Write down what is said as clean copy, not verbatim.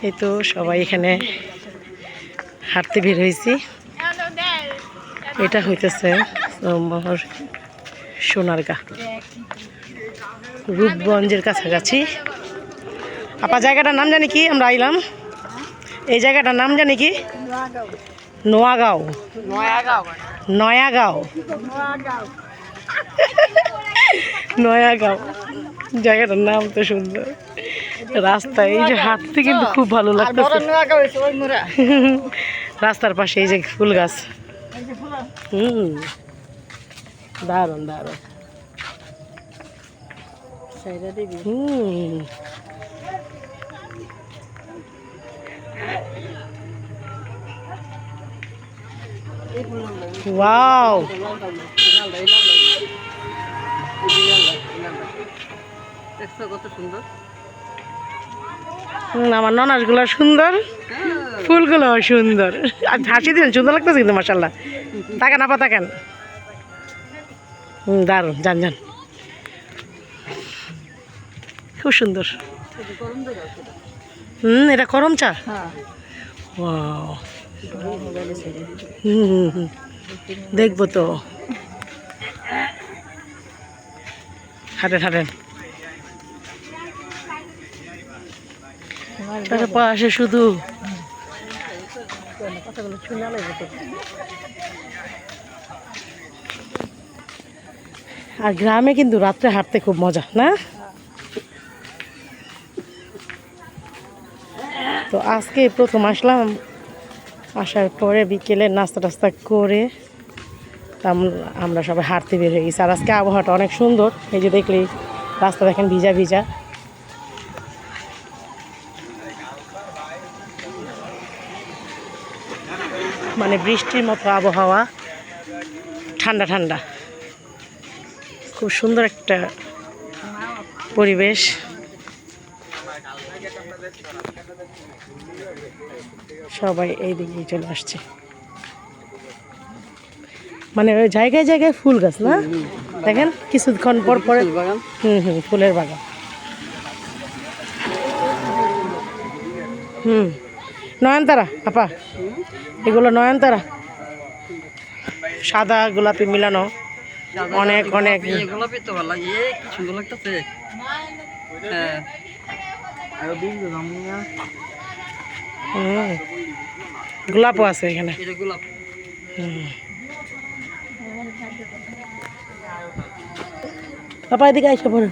এই তো সবাই এখানে হাঁটতে বের হয়েছি। এটা হইতেছে সোনারগাঁ, রূপগঞ্জের কাছাকাছি। আপা জায়গাটার নাম জানি কি? আমরা আইলাম এই জায়গাটার নাম জানি কি? নোয়াগাঁও। নয়াগাঁও, নয়াগাঁও জায়গাটার নাম তো সুন্দর। রাস্তায় এই যে হাঁটতে কিন্তু খুব ভালো লাগতেছে। রাস্তার পাশে এই যে ফুল গাছ, দারুণ দারুণ। ওয়াও, আমার ননাসগুলো সুন্দর, ফুলগুলো সুন্দর। আর হাসি দিন সুন্দর লাগতেছে কিন্তু মাশাআল্লাহ। তাকান আপা তাকান, দারুণ। যান যান, খুব সুন্দর। এটা করম চা। দেখবো তো, হাঁটেন হাঁটেন। পাশে শুধু আর গ্রামে কিন্তু রাত্রে হাঁটতে খুব মজা না? তো আজকে প্রথম আসলাম, আসার পরে বিকেলে নাস্তা টাস্তা করে আমরা সবাই হাঁটতে বের হয়ে গেছি। আর আজকে আবহাওয়াটা অনেক সুন্দর। এই যে দেখলি রাস্তা দেখেন ভিজা ভিজা, মানে বৃষ্টির মতো আবহাওয়া, ঠান্ডা ঠান্ডা, খুব সুন্দর একটা পরিবেশ। সবাই এই দিকেই চলে আসছে, মানে ওই জায়গায় জায়গায় ফুল গাছ না? দেখেন কিছুক্ষণ পর পরে ফুলের বাগান। নয়নতারা আপা, এগুলো নয়নতারা, সাদা গোলাপি মিলানো, অনেক অনেক। গোলাপি তো ভালো লাগে, কি সুন্দর লাগতেছে। গোলাপও আছে এখানে। আপা এদিকে আইসা পড়েন।